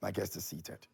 My guest is seated.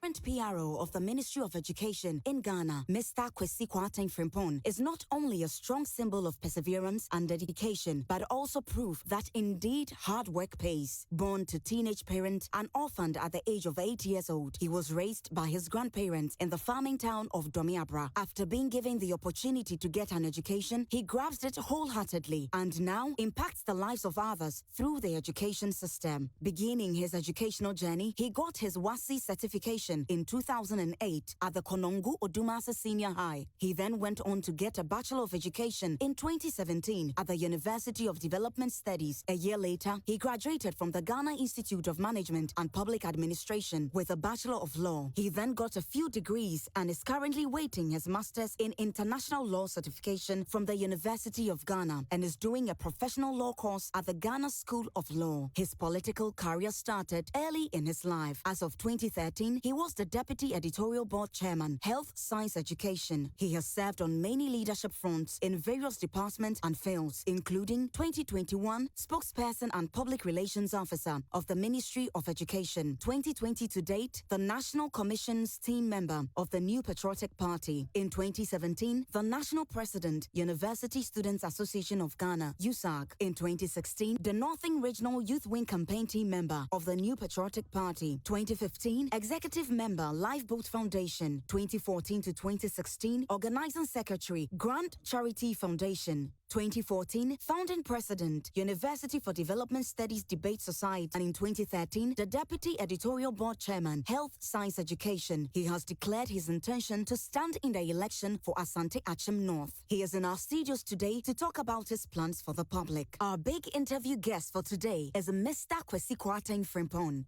Current PRO of the Ministry of Education in Ghana, Mr. Kwasi Kwarteng Frimpong, is not only a strong symbol of perseverance and dedication, but also proof that indeed hard work pays. Born to teenage parents and orphaned at the age of 8 years old, he was raised by his grandparents in the farming town of Domiabra. After being given the opportunity to get an education, he grabs it wholeheartedly and now impacts the lives of others through the education system. Beginning his educational journey, he got his WASI certification in 2008 at the Konongo Odumase Senior High. He then went on to get a Bachelor of Education in 2017 at the University of Development Studies. A year later, he graduated from the Ghana Institute of Management and Public Administration with a Bachelor of Law. He then got a few degrees and is currently waiting his Master's in International Law certification from the University of Ghana and is doing a professional law course at the Ghana School of Law. His political career started early in his life. As of 2013, he was the Deputy Editorial Board Chairman, Health Science Education. He has served on many leadership fronts in various departments and fields, including 2021 Spokesperson and Public Relations Officer of the Ministry of Education, 2020 to date, the National Commission's team member of the New Patriotic Party. In 2017, the National President, University Students Association of Ghana, USAG. In 2016, the Northern Regional Youth Wing Campaign team member of the New Patriotic Party. 2015, Executive member, Lifeboat Foundation. 2014 to 2016, Organizing Secretary, Grant Charity Foundation. 2014, Founding President, University for Development Studies Debate Society, and in 2013, the Deputy Editorial Board Chairman, Health Science Education. He has declared his intention to stand in the election for Asante Akyem North. He is in our studios today to talk about his plans for the public. Our big interview guest for today is Mr. Kwasi Kwarteng Frimpong.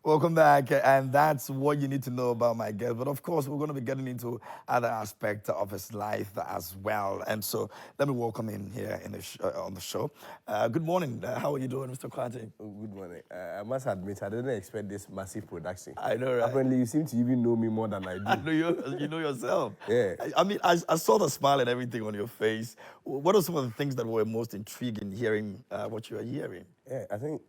Welcome back, and that's what you need to know about my guest. But of course, we're going to be getting into other aspects of his life as well. And so, let me welcome him here in the on the show. Good morning. How are you doing, Mr. Kwarteng? Good morning. I must admit, I didn't expect this massive production. I know, right? Apparently, you seem to even know me more than I do. I know you know yourself. Yeah. I mean, I saw the smile and everything on your face. What are some of the things that were most intriguing hearing what you are hearing? Yeah, I think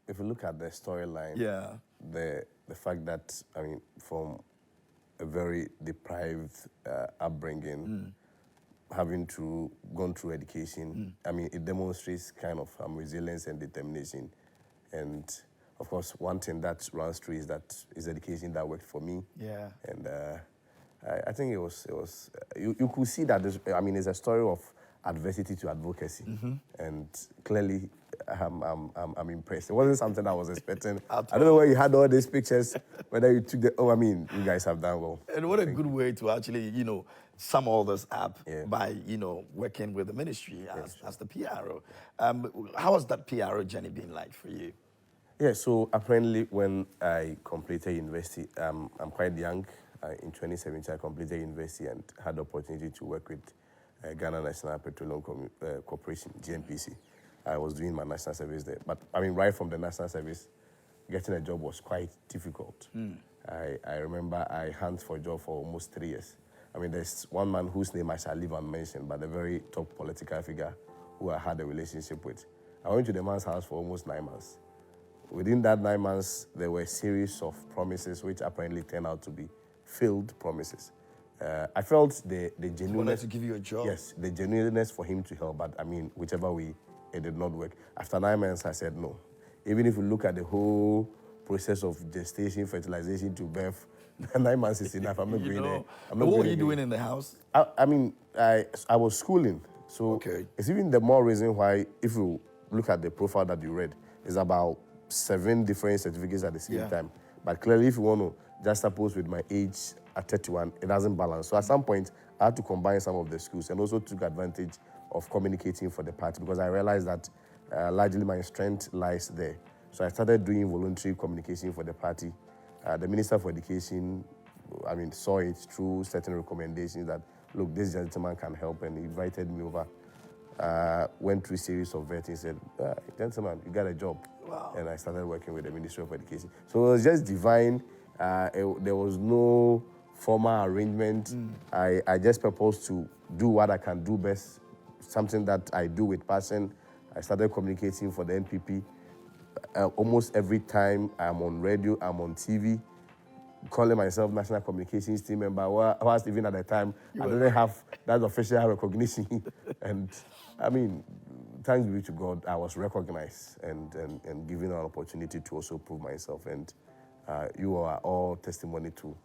if you look at the storyline, yeah, the fact that, I mean, from a very deprived upbringing, having gone through education, I mean, it demonstrates kind of resilience and determination. And of course, one thing that runs through is education that worked for me. Yeah. And I think it was you could see that it's a story of adversity to advocacy, and clearly I'm impressed. It wasn't something I was expecting. I don't know where you had all these pictures, whether you took you guys have done well. And what a good way to actually, sum all this up by, working with the ministry as the PRO. How has that PRO journey been like for you? Yeah, so apparently when I completed university, I'm quite young. In 2017, I completed university and had the opportunity to work with Ghana National Petroleum Corporation, GNPC. I was doing my national service there. But I mean, right from the national service, getting a job was quite difficult. I remember I hunted for a job for almost 3 years. I mean, there's one man whose name I shall leave unmentioned, but a very top political figure who I had a relationship with. I went to the man's house for almost 9 months. Within that 9 months, there were a series of promises which apparently turned out to be failed promises. I felt the genuineness. He wanted to give you a job. Yes, the genuineness for him to help, but I mean, whichever way, it did not work. After 9 months, I said no. Even if you look at the whole process of gestation, fertilization to birth, 9 months is enough. I'm not going there. What were you doing in the house? I was schooling. So it's even the more reason why, if you look at the profile that you read, it's about 7 different certificates at the same time. But clearly, if you want to just suppose with my age at 31, it doesn't balance. So at some point, I had to combine some of the schools and also took advantage of communicating for the party because I realized that largely my strength lies there. So I started doing voluntary communication for the party. The Minister for Education, saw it through certain recommendations that, look, this gentleman can help, and he invited me over. Went through a series of vetting, said, gentleman, you got a job. Wow. And I started working with the Ministry of Education. So it was just divine. There was no formal arrangement. I just purpose to do what I can do best, something that I do with passion. I started communicating for the NPP. Almost every time I'm on radio, I'm on TV, calling myself National Communications Team member, whilst even at the time, I didn't have that official recognition. And I mean, thanks be to God, I was recognized and given an opportunity to also prove myself. And you are all testimony to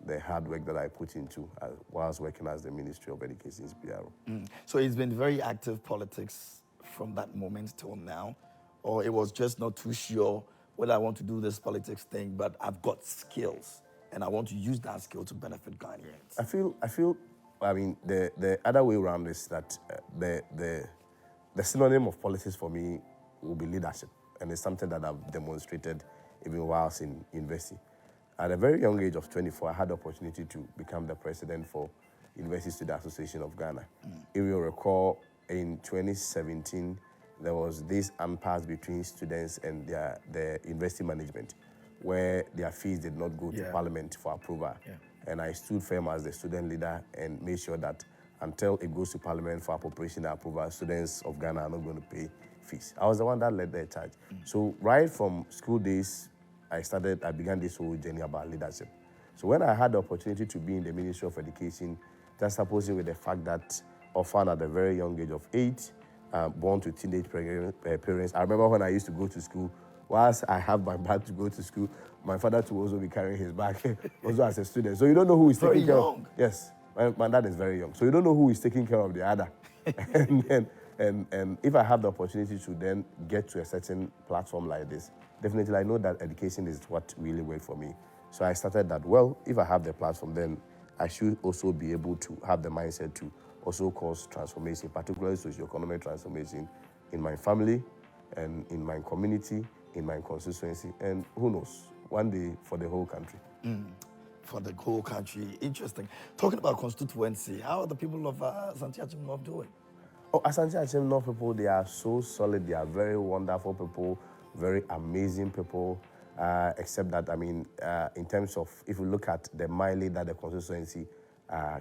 the hard work that I put into whilst working as the Ministry of Education's PRO. So it's been very active politics from that moment till now, or it was just not too sure whether I want to do this politics thing, but I've got skills and I want to use that skill to benefit Ghanaians. I mean, the other way around is that the synonym of politics for me will be leadership, and it's something that I've demonstrated even whilst in university. At a very young age of 24, I had the opportunity to become the president for University Student Association of Ghana. If you recall, in 2017, there was this impasse between students and their university management, where their fees did not go to Parliament for approval. And I stood firm as the student leader and made sure that until it goes to Parliament for appropriation and approval, students of Ghana are not going to pay fees. I was the one that led the charge. So right from school days, I began this whole journey about leadership. So when I had the opportunity to be in the Ministry of Education, just supposing with the fact that orphan at a very young age of 8, born to teenage parents. I remember when I used to go to school, whilst I have my bag to go to school, my father too also be carrying his bag, also as a student. So you don't know who is taking care of. Yes, my dad is very young. So you don't know who is taking care of the other. and if I have the opportunity to then get to a certain platform like this, definitely I know that education is what really worked for me. So I started that, well, if I have the platform, then I should also be able to have the mindset to also cause transformation, particularly socio-economic transformation in my family and in my community, in my constituency, and who knows, one day for the whole country. For the whole country. Interesting. Talking about constituency, how are the people of Asante Akyem North doing? Oh, Asante Akyem North people, they are so solid. They are very wonderful people, very amazing people. Except that, I mean, in terms of, if you look at the mileage that the constituency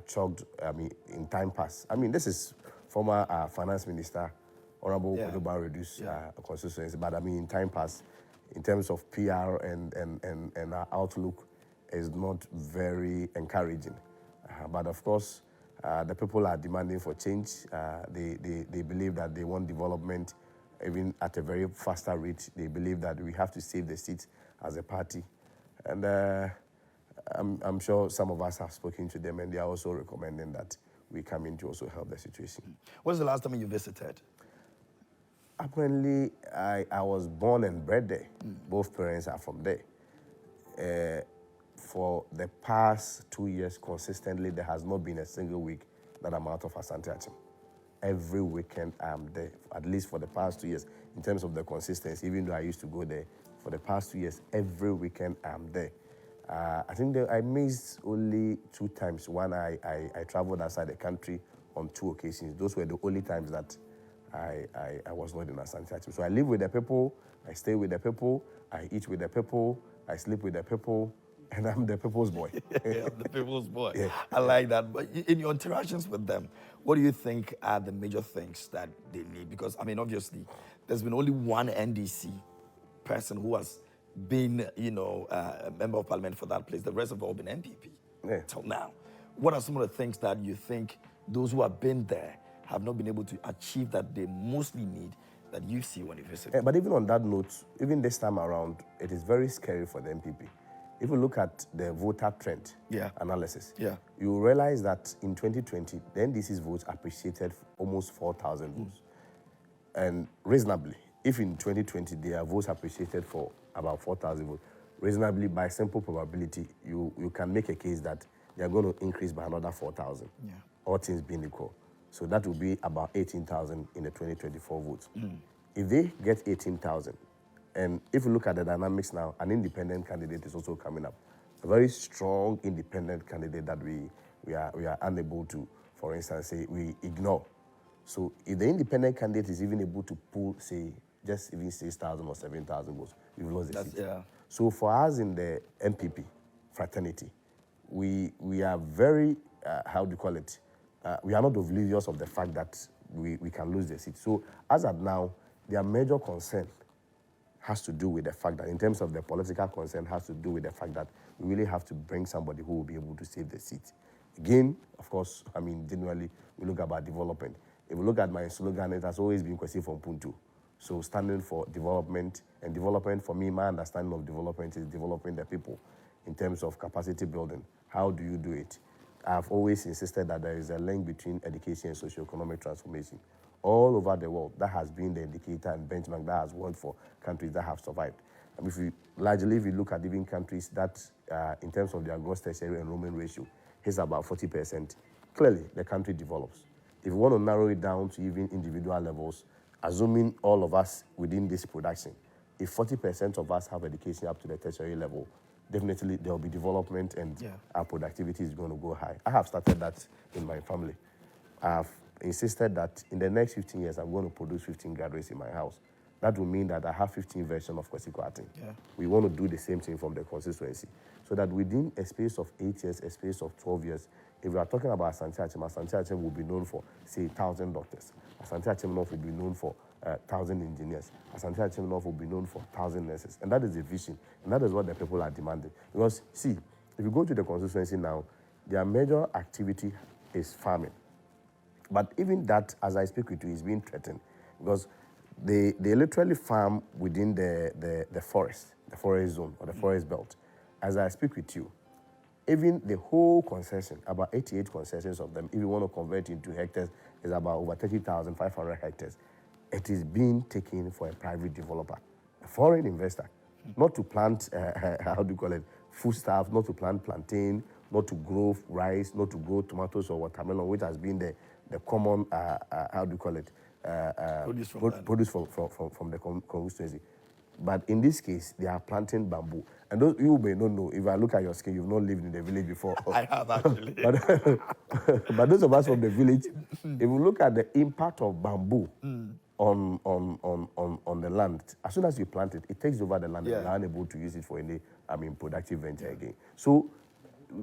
chugged, I mean, in time past. I mean, this is former Finance Minister, Honorable Kodoba reduced constituency, but I mean, in time past, in terms of PR and outlook, is not very encouraging. But of course, the people are demanding for change. They believe that they want development, even at a very faster rate. They believe that we have to save the seat as a party. And I'm sure some of us have spoken to them, and they are also recommending that we come in to also help the situation. When's the last time you visited? Apparently, I was born and bred there. Both parents are from there. For the past 2 years, consistently, there has not been a single week that I'm out of Asante Akyem. Every weekend I'm there, at least for the past 2 years, in terms of the consistency, even though I used to go there. For the past 2 years, every weekend I'm there. I think I missed only 2 times. One, I traveled outside the country on 2 occasions. Those were the only times that I was not in Asante Akyem. So I live with the people, I stay with the people, I eat with the people, I sleep with the people, and I'm the people's boy. Yeah, the people's boy. Yeah. I like that. But in your interactions with them, what do you think are the major things that they need? Because, I mean, obviously, there's been only one NDC person who has been, a member of parliament for that place. The rest have all been NPP till now. What are some of the things that you think those who have been there have not been able to achieve that they mostly need that you see when you visit? But even on that note, even this time around, it is very scary for the NPP. If you look at the voter trend analysis, you realize that in 2020, the NDC's votes appreciated almost 4,000 votes. And reasonably, if in 2020 their votes appreciated for about 4,000 votes, reasonably, by simple probability, you can make a case that they are going to increase by another 4,000, all things being equal. So that will be about 18,000 in the 2024 votes. If they get 18,000, and if you look at the dynamics now, an independent candidate is also coming up. A very strong independent candidate that we are unable to, for instance, say we ignore. So if the independent candidate is even able to pull, say, just even 6,000 or 7,000 votes, we've lost the seat. So for us in the NPP fraternity, we are very, how do you call it? We are not oblivious of the fact that we can lose the seat. So as of now, their major concern has to do with the fact that, in terms of the political concern, has to do with the fact that we really have to bring somebody who will be able to save the seat. Again, of course, I mean, generally, we look about development. If we look at my slogan, it has always been Kwasi from Puntu. So standing for development, and development, for me, my understanding of development is developing the people in terms of capacity building. How do you do it? I've always insisted that there is a link between education and socio-economic transformation. All over the world, that has been the indicator and benchmark that has worked for countries that have survived. And if you look at even countries that, in terms of their gross tertiary enrollment ratio, is about 40%, clearly the country develops. If you want to narrow it down to even individual levels, assuming all of us within this production, if 40% of us have education up to the tertiary level, definitely there will be development, and our productivity is going to go high. I have started that in my family. I've insisted that in the next 15 years, I'm going to produce 15 graduates in my house. That will mean that I have 15 versions of Kwasi Kwarteng. We want to do the same thing from the constituency, so that within a space of 8 years, a space of 12 years, if we are talking about Asante Akyem will be known for, say, 1,000 doctors. Asante Akyem North will be known for 1,000 engineers. Asante Akyem North will be known for 1,000 nurses. And that is the vision. And that is what the people are demanding. Because, see, if you go to the constituency now, their major activity is farming. But even that, as I speak with you, is being threatened. Because they literally farm within the forest zone, or the forest belt. As I speak with you, even the whole concession, about 88 concessions of them, if you want to convert into hectares, is about over 30,500 hectares. It is being taken for a private developer, a foreign investor, not to plant, how do you call it, foodstuff, not to plant plantain, not to grow rice, not to grow tomatoes or watermelon, which has been the common, how do you call it, produce from the constituency. But in this case, they are planting bamboo. And those, you may not know, if I look at your skin, you've not lived in the village before. I have, actually. but those of us from the village, if we look at the impact of bamboo on the land, as soon as you plant it, it takes over the land, and you're unable to use it for any, productive venture again. So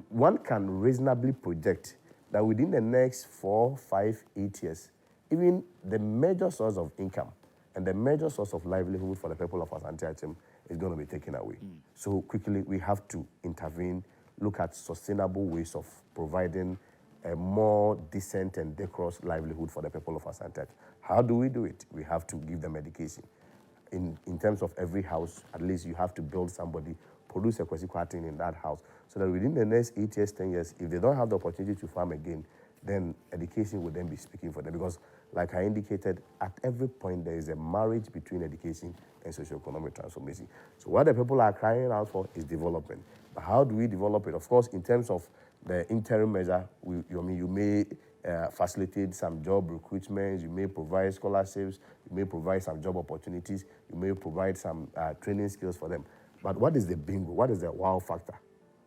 one can reasonably project that within the next 4, 5, 8 years, even the major source of income and the major source of livelihood for the people of Asante Akyem is going to be taken away. So quickly, we have to intervene, look at sustainable ways of providing a more decent and decorous livelihood for the people of Asante Akyem. How do we do it? We have to give them education. In terms of every house, at least you have to build somebody, produce a Kwasi Kwarteng in that house, so that within the next 8 years, 10 years, if they don't have the opportunity to farm again, then education will then be speaking for them. Because, like I indicated, at every point there is a marriage between education and socio-economic transformation. So what the people are crying out for is development. But how do we develop it? Of course, in terms of the interim measure, you may facilitate some job recruitment, you may provide scholarships, you may provide some job opportunities, you may provide some training skills for them. But what is the bingo? What is the wow factor?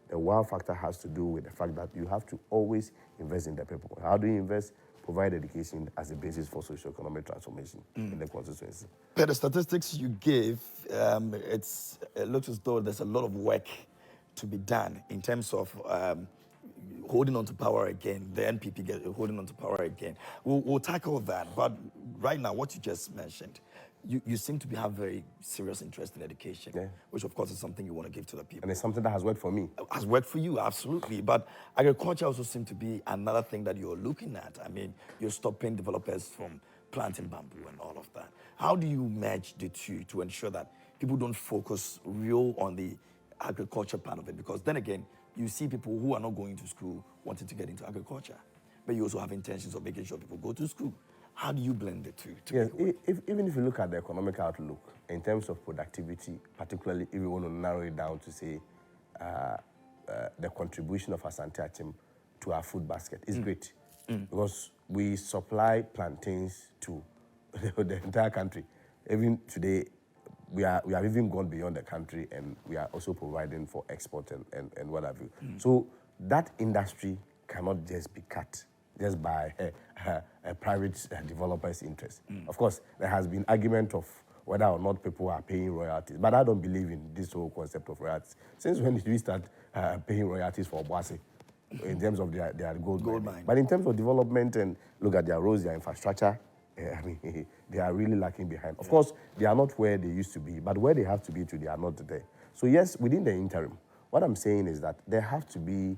The wow factor has to do with the fact that you have to always invest in the people. How do you invest? Provide education as a basis for socio-economic transformation in the constituency. Per the statistics you gave, it looks as though there's a lot of work to be done in terms of holding on to power again, the NPP holding on to power again. We'll tackle that, but right now, what you just mentioned, you seem to have very serious interest in education, which of course is something you want to give to the people. And it's something that has worked for me. Has worked for you, absolutely. But agriculture also seems to be another thing that you're looking at. I mean, you're stopping developers from planting bamboo and all of that. How do you merge the two to ensure that people don't focus real on the agriculture part of it? Because then again, you see people who are not going to school wanting to get into agriculture, but you also have intentions of making sure people go to school. How do you blend the two? Yes, even if you look at the economic outlook, in terms of productivity, particularly if you want to narrow it down to say the contribution of Asante Akyem to our food basket is great. Because we supply plantains to the entire country. Even today, we have even gone beyond the country, and we are also providing for export and what have you. So that industry cannot just be cut just by a private developer's interest. Of course, there has been argument of whether or not people are paying royalties, but I don't believe in this whole concept of royalties. Since when did we start paying royalties for Kwasi? in terms of their gold Gold mine. mine. But in terms of development and look at their roads, their infrastructure, I mean, they are really lacking behind. Of course, they are not where they used to be, but where they have to be to, they are not there. So yes, within the interim, what I'm saying is that there have to be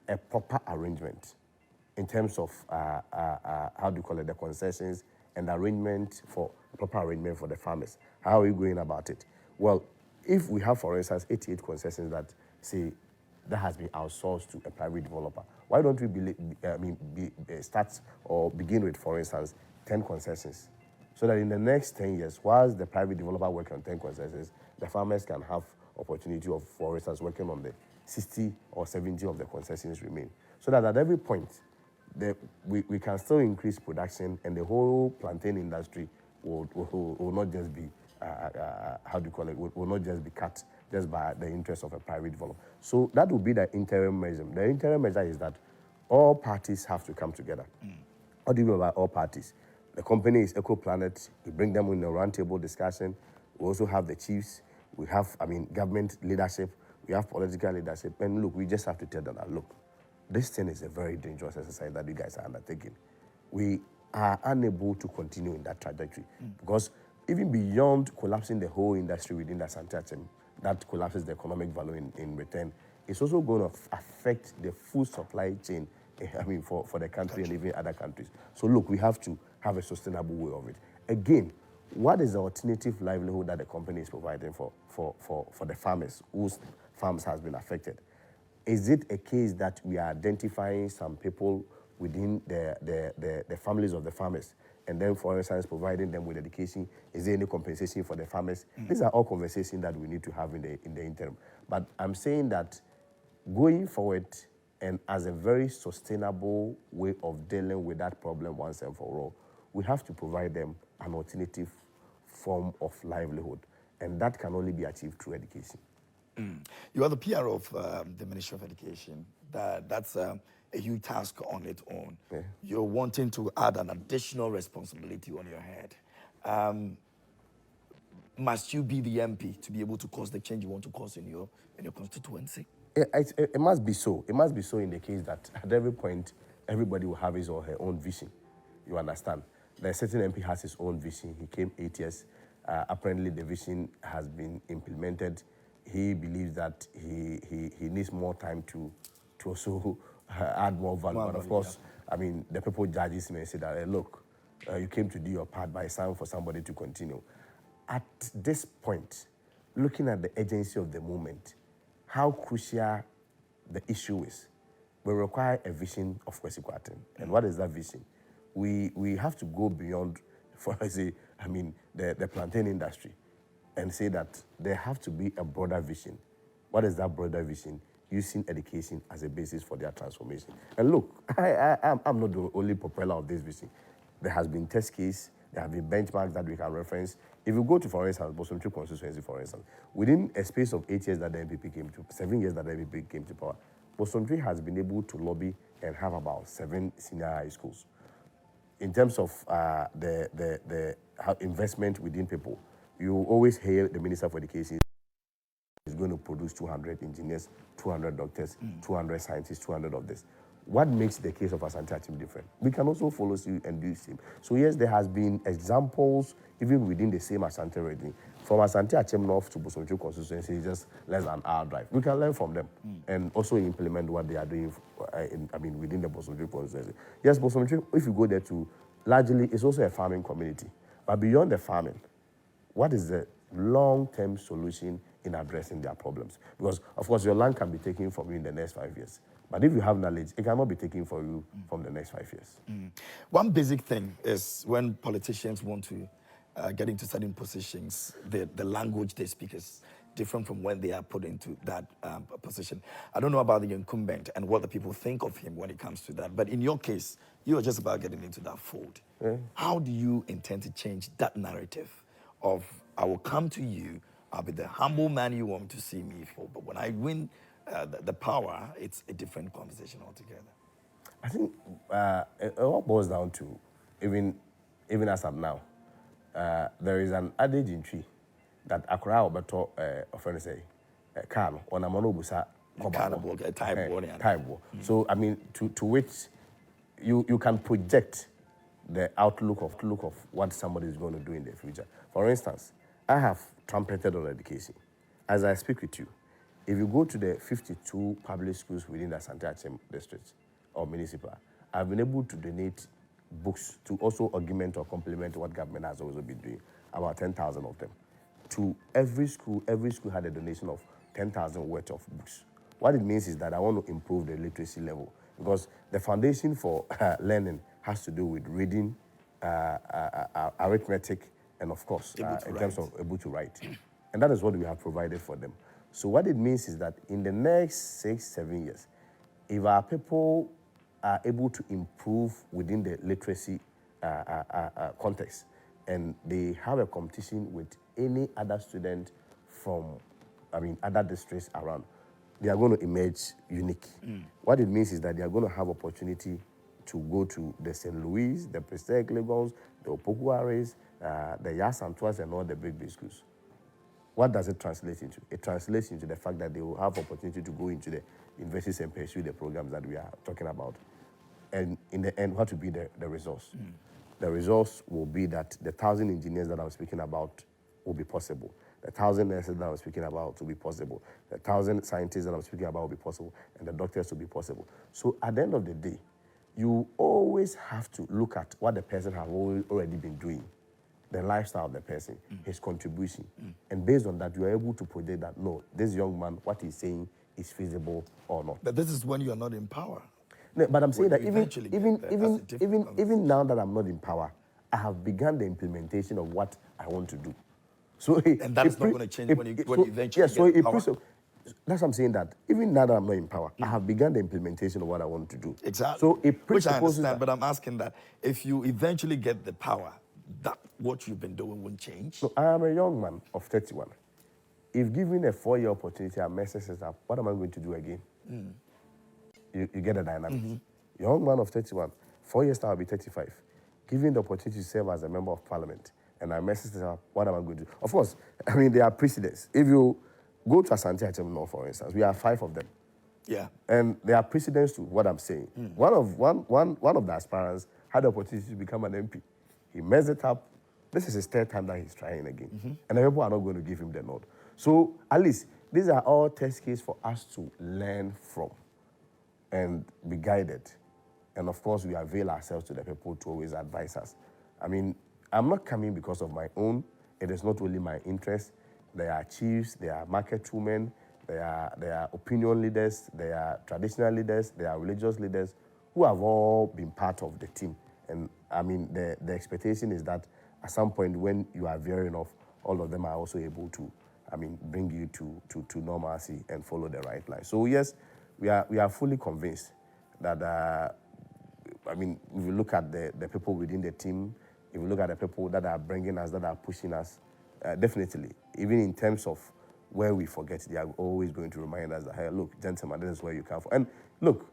a proper arrangement in terms of, how do you call it, the concessions and arrangement for, proper arrangement for the farmers. How are we going about it? Well, if we have, for instance, 88 concessions that say that has been outsourced to a private developer, why don't we start or begin with, for instance, 10 concessions? So that in the next 10 years, whilst the private developer working on 10 concessions, the farmers can have opportunity of, for instance, working on the 60 or 70 of the concessions remain. So that at every point, we can still increase production and the whole plantain industry will not just be, how do you call it, will not just be cut just by the interest of a private developer. So that will be the interim measure. The interim measure is that all parties have to come together. What do you mean by all parties? The company is EcoPlanet. We bring them in a roundtable discussion. We also have the chiefs. We have, government leadership. We have political leadership. And look, we just have to tell them that, look, this thing is a very dangerous exercise that you guys are undertaking. We are unable to continue in that trajectory because even beyond collapsing the whole industry within the Asante Akyem, that collapses the economic value in return, it's also going to affect the food supply chain, for the country and even other countries. So look, we have to have a sustainable way of it. Again, what is the alternative livelihood that the company is providing for the farmers whose farms has been affected? Is it a case that we are identifying some people within the families of the farmers and then, for instance, providing them with education? Is there any compensation for the farmers? These are all conversations that we need to have in the interim. But I'm saying that going forward and as a very sustainable way of dealing with that problem once and for all, we have to provide them an alternative form of livelihood. And that can only be achieved through education. You are the PR of the Ministry of Education. That's a huge task on its own. Yeah. You're wanting to add an additional responsibility on your head. Must you be the MP to be able to cause the change you want to cause in your constituency? It must be so. It must be so in the case that at every point, everybody will have his or her own vision. You understand? The certain MP has his own vision. He came 8 years. Apparently, the vision has been implemented. He believes that he needs more time to also add more value. But of course, the people judges may say that, hey, look, you came to do your part, but it's time for somebody to continue. At this point, looking at the urgency of the moment, how crucial the issue is, we require a vision of Kwasi Kwarteng. And what is that vision? We have to go beyond, the plantain industry and say that there have to be a broader vision. What is that broader vision? Using education as a basis for their transformation. And look, I'm not the only propeller of this vision. There has been test case, there have been benchmarks that we can reference. If you go to, for instance, Bosomtwi constituency, for instance, within a space of 8 years that the NPP came to, 7 years that the NPP came to power, Bosomtwi has been able to lobby and have about 7 senior high schools. In terms of the investment within people, you always hear the Minister for Education is going to produce 200 engineers, 200 doctors, 200 scientists, 200 of this. What makes the case of Asante Akyem different? We can also follow suit and do the same. So yes, there has been examples even within the same Asante region. From Asante Akyem North to Bosomtwi constituency, it's just less than an hour drive. We can learn from them and also implement what they are doing within the Bosomtwi constituency. Yes, Bosomtwi, if you go there too, largely it's also a farming community. But beyond the farming, what is the long-term solution in addressing their problems? Because, of course, your land can be taken from you in the next 5 years. But if you have knowledge, it cannot be taken from you from the next 5 years. One basic thing is when politicians want to get into certain positions, the language they speak is different from when they are put into that position. I don't know about the incumbent and what the people think of him when it comes to that. But in your case, you are just about getting into that fold. Yeah. How do you intend to change that narrative of, I will come to you, I'll be the humble man you want to see me for, but when I win the power, it's a different conversation altogether? I think it all boils down to, even as of now, there is an adage in tree that Akra Obeto, say, Kano, on a monobusa Taibo. So, I mean, to which you can project the outlook of what somebody is going to do in the future. For instance, I have trumpeted on education. As I speak with you, if you go to the 52 public schools within the Asante Akyem district or municipal, I've been able to donate books to also augment or complement what government has also been doing, about 10,000 of them. To every school had a donation of 10,000 worth of books. What it means is that I want to improve the literacy level, because the foundation for learning has to do with reading, arithmetic, and of course, in terms of able to write. And that is what we have provided for them. So what it means is that in the next 6-7 years, if our people are able to improve within the literacy context, and they have a competition with any other student from, other districts around, they are going to emerge unique. What it means is that they are going to have opportunity to go to the St. Louis, the Presec Legons, the Opokuares, the Yasantuas, and all the big schools. What does it translate into? It translates into the fact that they will have opportunity to go into the universities and pursue the programs that we are talking about. And in the end, what will be the resource? The resource will be that the 1,000 engineers that I was speaking about will be possible. The 1,000 nurses that I was speaking about will be possible. The 1,000 scientists that I was speaking about will be possible. And the doctors will be possible. So at the end of the day, you always have to look at what the person has already been doing, the lifestyle of the person, his contribution. And based on that, you are able to project that, no, this young man, what he's saying is feasible or not. But this is when you are not in power. No, but I'm saying that even now that I'm not in power, I have begun the implementation of what I want to do. So and that is not going to change when you eventually get power. That's what I'm saying, that even now that I'm not in power, I have begun the implementation of what I want to do. Exactly. So it which I understand, but I'm asking that if you eventually get the power, that what you've been doing won't change? So I am a young man of 31. If given a 4-year opportunity, I mess up, what am I going to do again? You get the dynamics. Young man of 31, 4 years now I'll be 35. Given the opportunity to serve as a member of parliament, and I mess up, what am I going to do? Of course, there are precedents. If you go to Asante Akyem North, for instance, we have 5 of them. Yeah. And there are precedents to what I'm saying. One of the aspirants had the opportunity to become an MP. He messed it up. This is his 3rd time that he's trying again. And the people are not going to give him the nod. So at least these are all test cases for us to learn from and be guided. And of course, we avail ourselves to the people to always advise us. I'm not coming because of my own. It is not only my interest. There are chiefs, there are market women, there are opinion leaders, there are traditional leaders, there are religious leaders who have all been part of the team. And the expectation is that at some point when you are veering off, all of them are also able to, bring you to normalcy and follow the right line. So yes, we are fully convinced that, if you look at the people within the team, if you look at the people that are bringing us, that are pushing us, definitely, even in terms of where we forget, they are always going to remind us that, hey, look, gentlemen, this is where you come from. And look,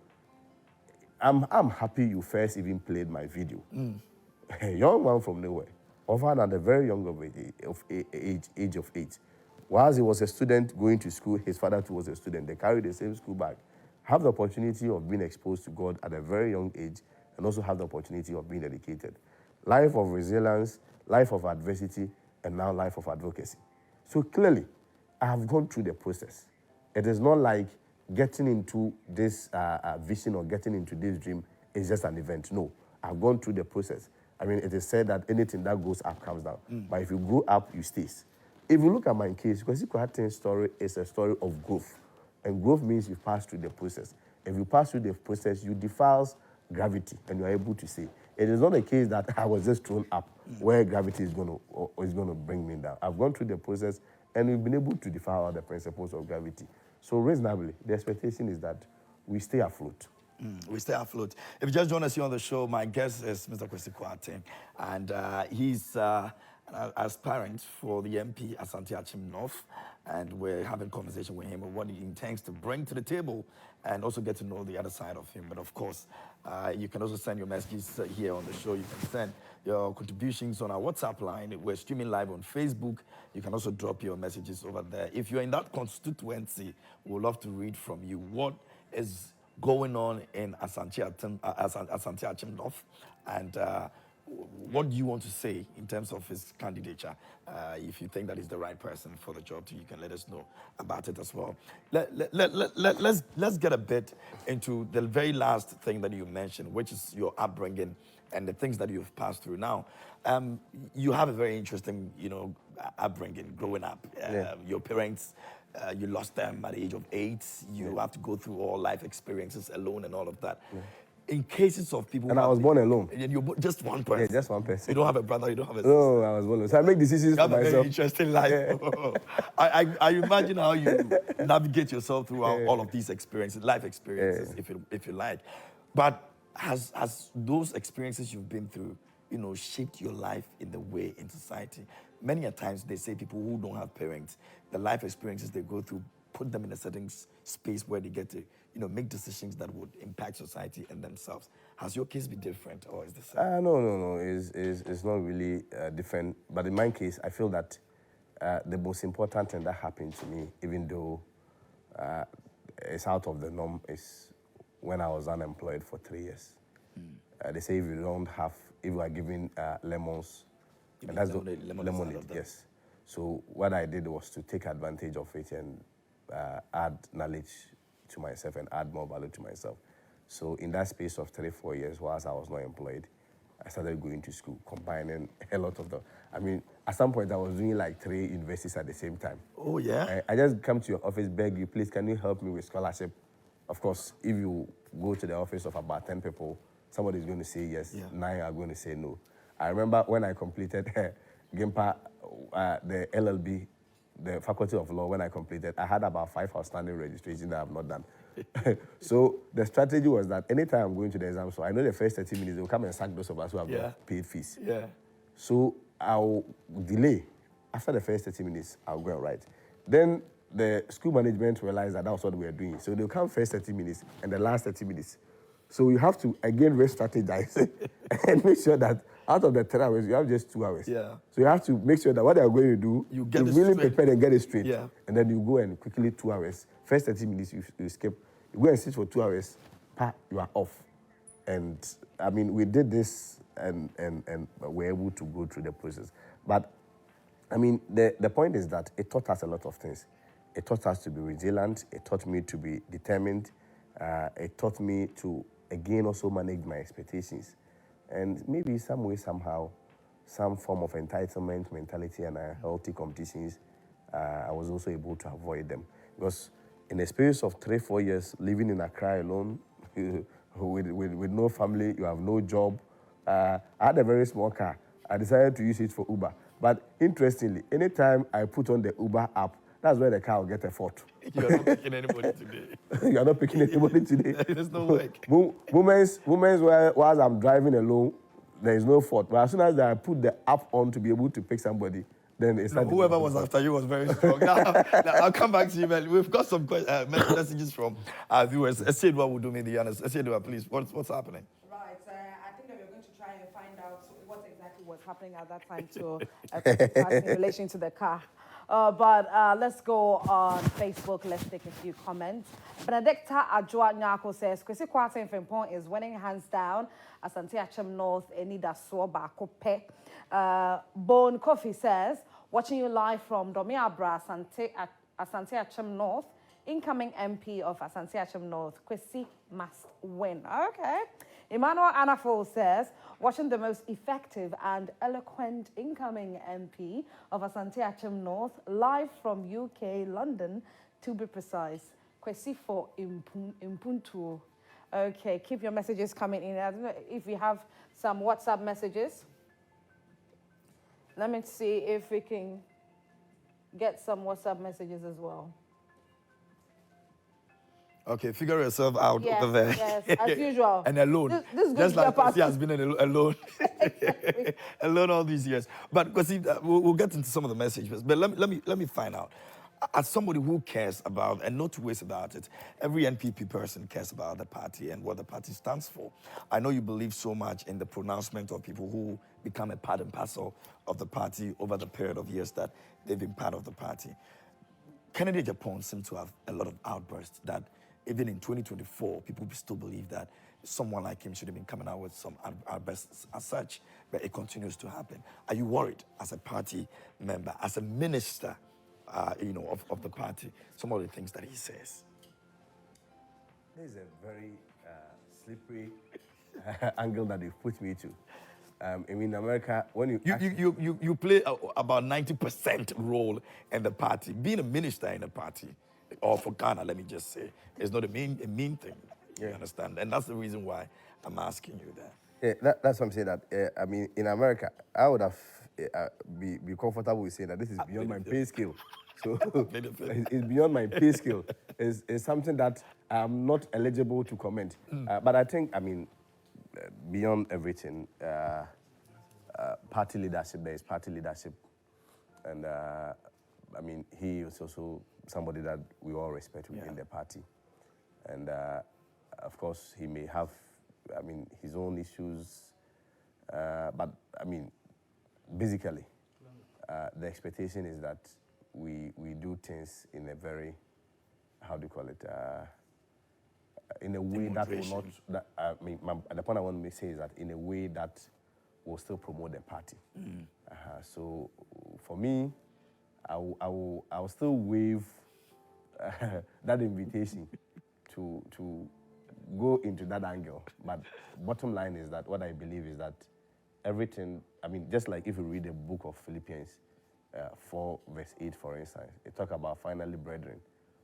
I'm happy you first even played my video. A young man from nowhere, often at a very young age of 8. Whilst he was a student going to school, his father too was a student. They carried the same school bag. Have the opportunity of being exposed to God at a very young age, and also have the opportunity of being educated. Life of resilience, life of adversity, and now life of advocacy. So clearly, I have gone through the process. It is not like getting into this vision or getting into this dream is just an event. No, I've gone through the process. It is said that anything that goes up comes down. But if you go up, you stay. If you look at my case, Kwasi Kwarteng's story is a story of growth. And growth means you pass through the process. If you pass through the process, you defies gravity, and you are able to say, it is not a case that I was just thrown up where gravity is going to bring me down. I've gone through the process, and we've been able to defy all the principles of gravity. So reasonably, the expectation is that we stay afloat. We stay afloat. If you just join us here on the show, my guest is Mr. Kwasi Kwarteng, and he's an aspirant for the MP Asante Akyem North, and we're having conversation with him on what he intends to bring to the table, and also get to know the other side of him. But of course, you can also send your messages here on the show. You can send your contributions on our WhatsApp line. We're streaming live on Facebook. You can also drop your messages over there. If you're in that constituency, we'd love to read from you. What is going on in Asante Akyem North, and what do you want to say in terms of his candidature? If you think that he's the right person for the job, you can let us know about it as well. Let's get a bit into the very last thing that you mentioned, which is your upbringing and the things that you've passed through. Now, you have a very interesting, upbringing growing up. Your parents, you lost them at the age of 8. You have to go through all life experiences alone and all of that. In cases of people, and I was born alone. And you're just one person. Yeah, just one person. You don't have a brother. You don't have a sister. No, I was born alone. So I make decisions you have for a myself. very interesting life. I imagine how you navigate yourself through all of these experiences, life experiences, if you like. But has those experiences you've been through, shaped your life in the way in society? Many a times they say people who don't have parents, the life experiences they go through put them in a certain space where they get to, make decisions that would impact society and themselves. Has your case been different, or is the same? No. It's not really different. But in my case, I feel that the most important thing that happened to me, even though it's out of the norm, is when I was unemployed for 3 years. They say if you are given lemons, and that's lemonade, yes. So what I did was to take advantage of it and add knowledge to myself and add more value to myself. So in that space of 3-4 years, whilst I was not employed, I started going to school, combining a lot of at some point I was doing like 3 universities at the same time. Oh, yeah? I just come to your office, beg you, please, can you help me with scholarship? Of course, if you go to the office of about 10 people, somebody is going to say yes, 9 are going to say no. I remember when I completed GIMPA, the LLB, the Faculty of Law, when I completed, I had about 5 outstanding registrations that I have not done. So the strategy was that anytime I'm going to the exam, so I know the first 30 minutes, they'll come and sack those of us who have not paid fees. Yeah. So I'll delay. After the first 30 minutes, I'll go and write. Then the school management realized that was what we were doing. So they'll come first 30 minutes and the last 30 minutes. So you have to, again, re-strategize and make sure that out of the 3 hours, you have just 2 hours. Yeah. So you have to make sure that what they're going to do, you really prepare and get it straight. Yeah. And then you go and quickly 2 hours. First 30 minutes, you skip. You go and sit for 2 hours, you are off. And, we did this and we're able to go through the process. But, the point is that it taught us a lot of things. It taught us to be resilient. It taught me to be determined. It taught me to, again, also manage my expectations. And maybe some way, somehow, some form of entitlement mentality and healthy competitions, I was also able to avoid them. Because in the space of 3-4 years, living in Accra alone, with no family, you have no job. I had a very small car. I decided to use it for Uber. But interestingly, anytime I put on the Uber app, that's where the car will get a fault. You're not picking anybody today. You're not picking anybody today. There's no work. Moments while I'm driving alone, there is no fault. But as soon as I put the app on to be able to pick somebody, then it's started. Whoever was after you was very strong. Now, I'll come back to you, man. We've got some messages from our viewers. Esedwa will do me the honors. Esedwa, please, what's happening? Right. I think that we're going to try and find out what exactly was happening at that time to in relation to the car. But let's go on Facebook. Let's take a few comments. Benedicta Ajua Nyako says, Kwasi Kwarteng Frimpong is winning hands down. Asante Akyem North, Enida Soba Kope. Bone Coffee says, watching you live from Domiabra, Asante Akyem North, incoming MP of Asante Akyem North, Kwasi must win. Okay. Emmanuel Anafol says, watching the most effective and eloquent incoming MP of Asante Akyem North, live from UK, London, to be precise. Kwasi for Impuntu. Okay, keep your messages coming in. I don't know if we have some WhatsApp messages. Let me see if we can get some WhatsApp messages as well. Okay, figure yourself out over there. Yes, as usual. And alone. This just like Kwasi has been alone. Alone all these years. But because we'll get into some of the messages. But let me find out. As somebody who cares about, and not two ways about it, every NPP person cares about the party and what the party stands for. I know you believe so much in the pronouncement of people who become a part and parcel of the party over the period of years that they've been part of the party. Kennedy Japan seemed to have a lot of outbursts that even in 2024, people still believe that someone like him should have been coming out with some outbursts as such, but it continues to happen. Are you worried as a party member, as a minister, of the party, some of the things that he says? This is a very slippery angle that you've put me to. In America, when you play about 90% role in the party. Being a minister in a party, or for Ghana, let me just say, is not a mean thing. You understand? And that's the reason why I'm asking you that. Yeah, that's what I'm saying. That in America, I would have be comfortable with saying that this is beyond my pay scale. So it's beyond my pay scale. It's something that I'm not eligible to comment. But I think, beyond everything, party leadership, there is party leadership. And he is also somebody that we all respect within the party. And of course, he may have, his own issues. But basically, the expectation is that we do things in a very, how do you call it, in a way that will not, the point I want to say is that in a way that will still promote the party. So for me, I will still waive that invitation to go into that angle. But bottom line is that what I believe is that everything, just like if you read the book of Philippians 4 verse 8, for instance, it talks about finally, brethren,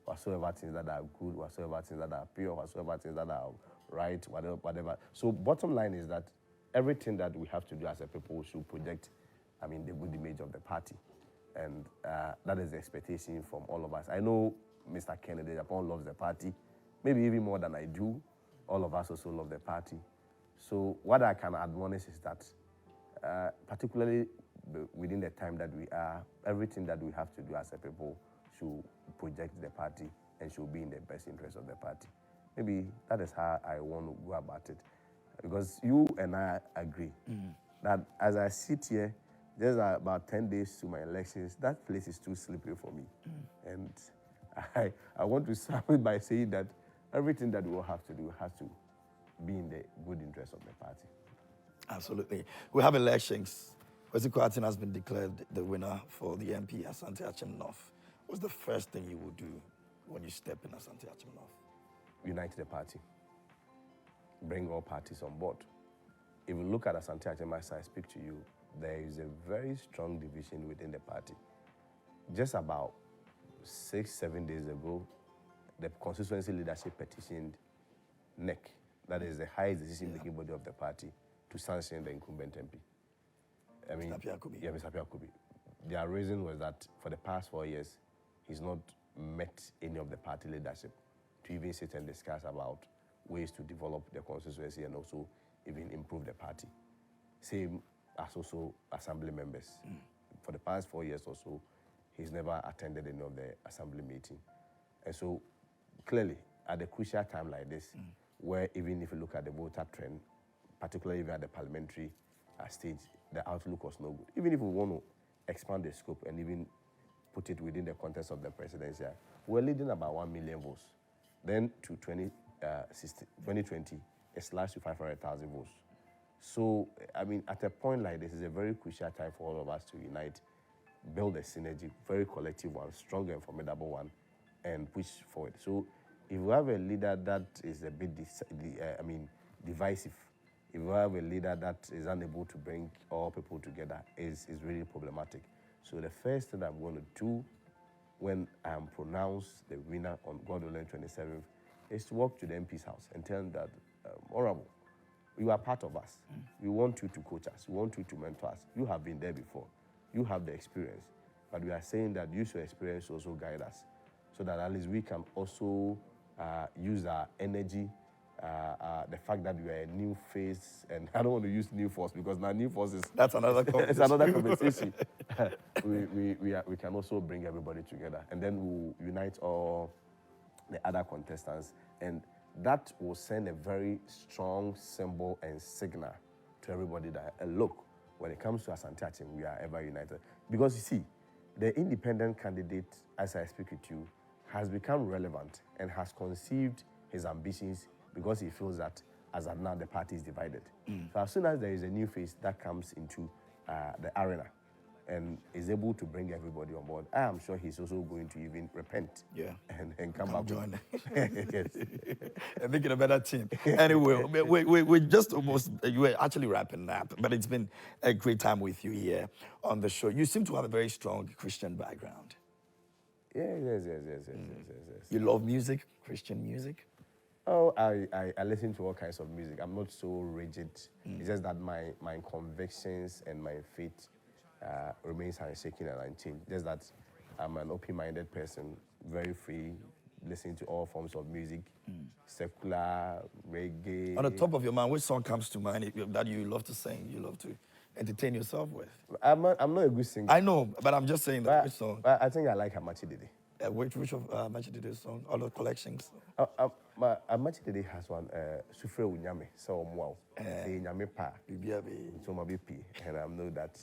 whatsoever things that are good, whatsoever things that are pure, whatsoever things that are right, whatever. So bottom line is that everything that we have to do as a people should project, the good image of the party. And that is the expectation from all of us. I know Mr. Kennedy Japan loves the party, maybe even more than I do. All of us also love the party. So what I can admonish is that, particularly within the time that we are, everything that we have to do as a people should project the party and should be in the best interest of the party. Maybe that is how I want to go about it. Because you and I agree that as I sit here, there's about 10 days to my elections, that place is too slippery for me. And I want to start with by saying that everything that we will have to do has to be in the good interest of the party. Absolutely. We have elections. Kwasi Kwarteng has been declared the winner for the NPP Asante Akyem North. What's the first thing you will do when you step in Asante Akyem North? Unite the party. Bring all parties on board. If you look at Asante Akyem as I speak to you, there is a very strong division within the party. Just about 6-7 days ago, the constituency leadership petitioned NEC, that is the highest decision-making body of the party, to sanction the incumbent MP. Mr. Akubi. Yeah, Mr. Akubi. Their reason was that for the past 4 years, he's not met any of the party leadership to even sit and discuss about ways to develop the constituency and also even improve the party. Same as also assembly members. For the past 4 years or so, he's never attended any of the assembly meeting. And so clearly, at a crucial time like this, where even if you look at the voter trend, particularly even at the parliamentary stage, the outlook was no good. Even if we want to expand the scope and even put it within the context of the presidential, we're leading about 1 million votes. Then to 2020, it slashed to 500,000 votes. So, at a point like this, it's a very crucial time for all of us to unite, build a synergy, very collective one, strong and formidable one, and push forward. So, if we have a leader that is a bit, divisive, if we have a leader that is unable to bring all people together, is really problematic. So, the first thing I'm going to do when I am pronounced the winner on God willing 27th is to walk to the MP's house and tell them that, Honorable, you are part of us. We want you to coach us. We want you to mentor us. You have been there before. You have the experience. But we are saying that use your experience to also guide us so that at least we can also use our energy the fact that we are a new face, and I don't want to use new force because now new force is That's another it's conversation. another conversation. we can also bring everybody together, and then we'll unite all the other contestants, and that will send a very strong symbol and signal to everybody that look, when it comes to Asante Akyem, we are ever united. Because you see, the independent candidate, as I speak with you, has become relevant and has conceived his ambitions because he feels that as of now the party is divided. So as soon as there is a new face that comes into the arena and is able to bring everybody on board, I am sure he's also going to even repent and come back. Join. Yes. And making a better team. Anyway, we just almost, you were actually wrapping up, but it's been a great time with you here on the show. You seem to have a very strong Christian background. Yes. You love music, Christian music? Oh, I listen to all kinds of music. I'm not so rigid. It's just that my convictions and my faith remains unshaken and unchanged. Just that I'm an open-minded person, very free, listening to all forms of music, secular, reggae. On the top of your mind, which song comes to mind that you love to sing, you love to entertain yourself with? I'm not a good singer. I know, but I'm just saying that which song? I think I like Amachi Dede. Which of Machidide's song? All the collections? Amachi Dede has one, Sufre Unyame, so wow, Nyame Pa, so my BP, and I know that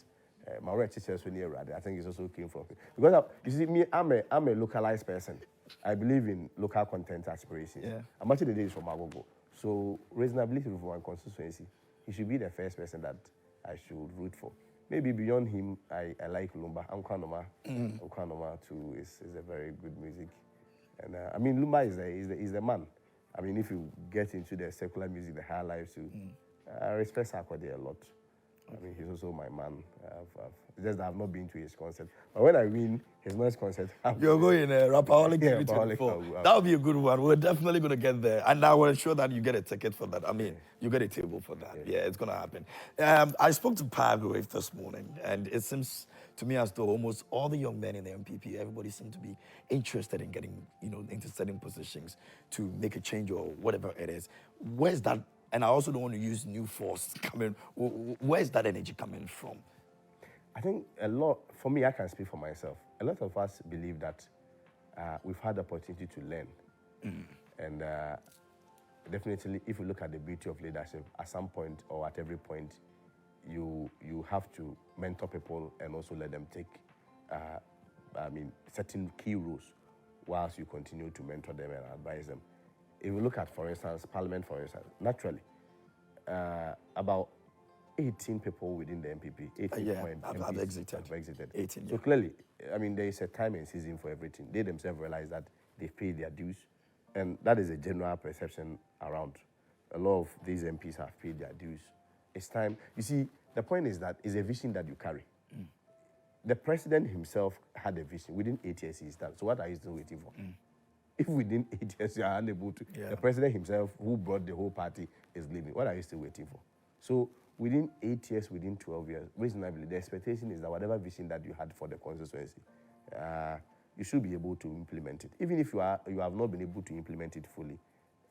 my red teachers were near I think it also came from because you see me, I'm a localized person. I believe in local content aspirations. Amachi Dede is from Agogo, so reasonably for one constituency, he should be the first person that I should root for. Maybe beyond him, I like Lumba. Nkwanoma too is a very good music. And I mean, Lumba is the man. I mean, if you get into the secular music, the higher life too, I respect Sarkodie a lot. I mean, he's also my man. It's just that I've not been to his concert. But when I win his next concert, you're going Rapaholic. Yeah, that would be a good one. We're definitely going to get there. And I will ensure that you get a ticket for that. I mean, you get a table for that. Yeah, it's going to happen. I spoke to Pagwave this morning, and it seems to me as though almost all the young men in the NPP, everybody seems to be interested in getting, into certain positions to make a change or whatever it is. Where's that? And I also don't want to use new force coming. Where's that energy coming from? I think a lot, for me, I can speak for myself. A lot of us believe that we've had the opportunity to learn. And definitely, if you look at the beauty of leadership, at some point or at every point, you have to mentor people and also let them take, certain key roles whilst you continue to mentor them and advise them. If you look at, for instance, Parliament, for instance, naturally, about 18 people within the NPP, 18 have exited. 18, so clearly, I mean, there is a time and season for everything. They themselves realize that they've paid their dues, and that is a general perception around. A lot of these MPs have paid their dues. It's time. You see, the point is that it's a vision that you carry. The president himself had a vision. Within 8 years, he's done. So what are you still waiting for? If within 8 years you are unable to, the president himself, who brought the whole party, is leaving, what are you still waiting for? So within 8 years, within 12 years, reasonably, the expectation is that whatever vision that you had for the constituency, you should be able to implement it. Even if you have not been able to implement it fully,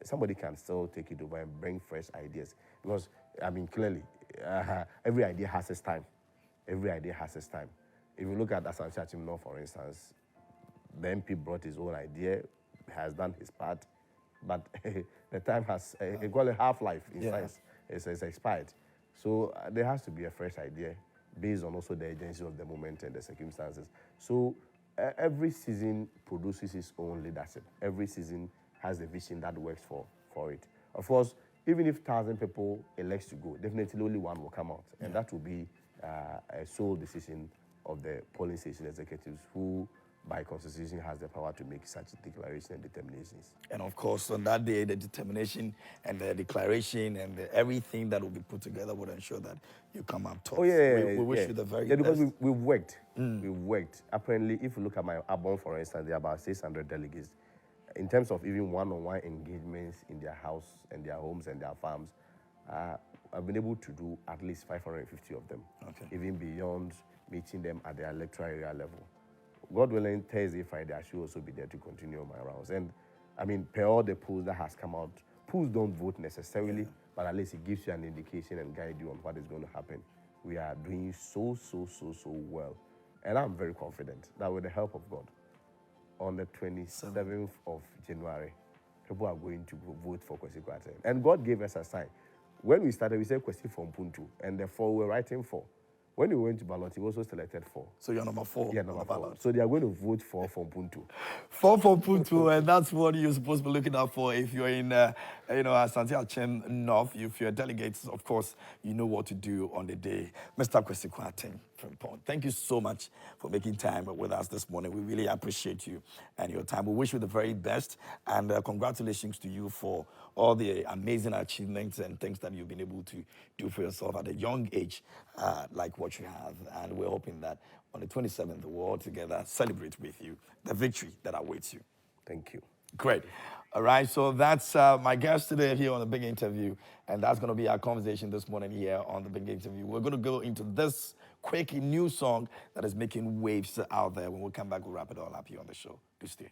somebody can still take it over and bring fresh ideas. Because, I mean, clearly, every idea has its time. Every idea has its time. If you look at Asante Akyem North, for instance, the MP brought his own idea, has done his part, but the time has a half-life in science. It's expired. So there has to be a fresh idea based on also the urgency of the moment and the circumstances. So every season produces its own leadership. Every season has a vision that works for it. Of course, even if 1,000 people elect to go, definitely only one will come out. And that will be a sole decision of the polling station executives who, by constitution, has the power to make such declaration and determinations. And of course, on that day, the determination and the declaration and everything that will be put together will ensure that you come out top. Oh, yeah. We wish you the very best. Because we've worked. We've worked. Apparently, if you look at my Abon, for instance, there are about 600 delegates. In terms of even one-on-one engagements in their house and their homes and their farms, I've been able to do at least 550 of them. Even beyond meeting them at their electoral area level. God willing, Thursday, Friday, I should also be there to continue my rounds. And I mean, per all the polls that has come out Polls don't vote necessarily, but at least it gives you an indication and guide you on what is going to happen. We are doing so well. And I'm very confident that with the help of God, on the 27th of January, people are going to vote for Kwasi Kwarteng. And God gave us a sign. When we started, we said Kwasi from Puntu, and the 4 were writing for. When we went to ballot, he also selected 4. So you're number 4. Yeah, number 4. So they are going to vote for from Puntu. 4 for Puntu, and that's what you're supposed to be looking out for if you're in, Asante Akyem North. If you're delegates, of course, you know what to do on the day. Mr. Kwasi Kwarteng Frimpong, thank you so much for making time with us this morning. We really appreciate you and your time. We wish you the very best, and congratulations to you for all the amazing achievements and things that you've been able to do for yourself at a young age, like what you have. And we're hoping that on the 27th, we'll all together celebrate with you the victory that awaits you. Thank you. Great. All right, so that's my guest today here on The Big Interview, and that's going to be our conversation this morning here on The Big Interview. We're going to go into this quick new song that is making waves out there. When we come back, we'll wrap it all up here on the show. Do stay.